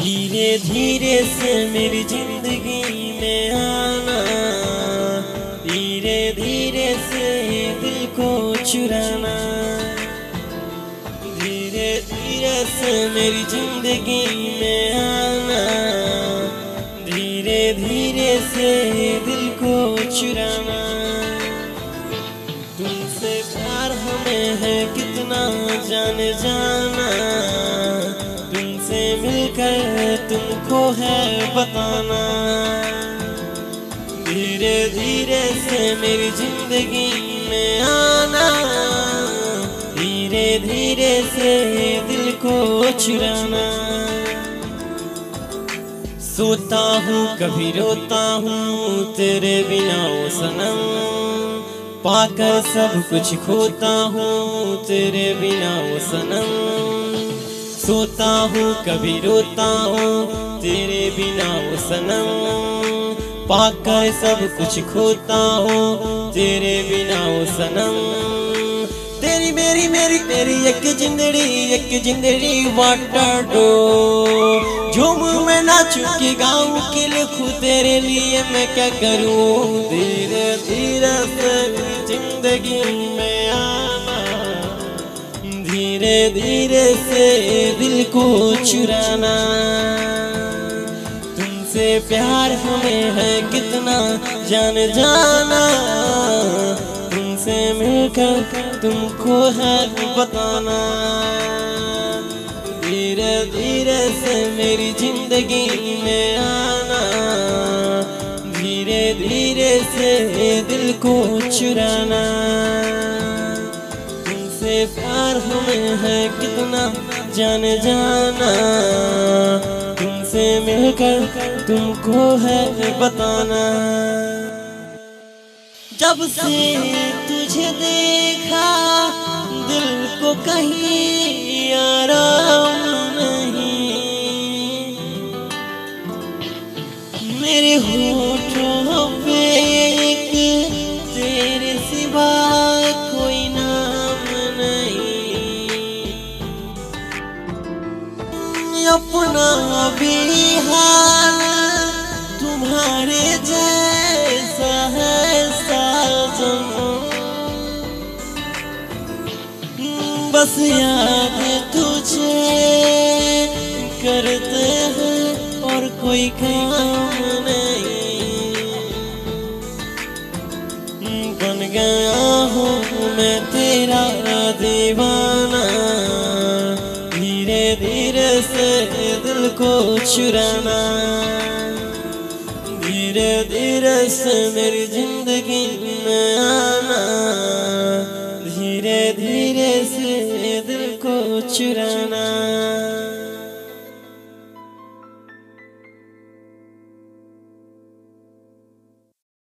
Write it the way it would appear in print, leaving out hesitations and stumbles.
धीरे धीरे से मेरी जिंदगी में आना, धीरे धीरे से दिल को चुराना, धीरे धीरे से मेरी जिंदगी में आना, धीरे धीरे से दिल को चुराना। तुमसे प्यार हमें है कितना जाने जाना, तुमसे मिलकर तुमको है बताना। धीरे धीरे से मेरी जिंदगी में आना, धीरे धीरे से दिल को चुराना। सोता हूँ कभी रोता हूँ तेरे बिना ओ सनम, पाकर सब कुछ खोता हूँ तेरे बिना ओ सनम। सोता हूँ कभी रोता हूँ तेरे बिना ओ सनम, पाकर सब कुछ खोता हूँ तेरे बिना ओ सनम। तेरी मेरी मेरी तेरी एक जिंदड़ी वाटर दो, झूम में नाचू के गाऊं के लिखूं तेरे लिए मैं क्या करूं। धीरे धीरे से जिंदगी में आना, धीरे धीरे से दिल को चुराना। तुमसे प्यार हमें है कितना जान जाना, तुमसे मिलकर तुमको है बताना। धीरे धीरे से मेरी जिंदगी में आना, धीरे धीरे से दिल को चुराना। तुमसे प्यार हमें है कितना जान जाना, तुमसे मिलकर तुमको है बताना। जब से तुझे देखा दिल को कहीं आराम नहीं, मेरे होठों पे एक तेरे सिवा कोई नाम नहीं। अपना भी हाल तुम्हारे जैसा है बस याद तुझे करते हैं और कोई काम नहीं। बन गया हूँ मैं तेरा दीवाना, धीरे धीरे से दिल को चुराना। धीरे धीरे से मेरी जिंदगी में आना, धीरे धीरे से दिल को चुराना।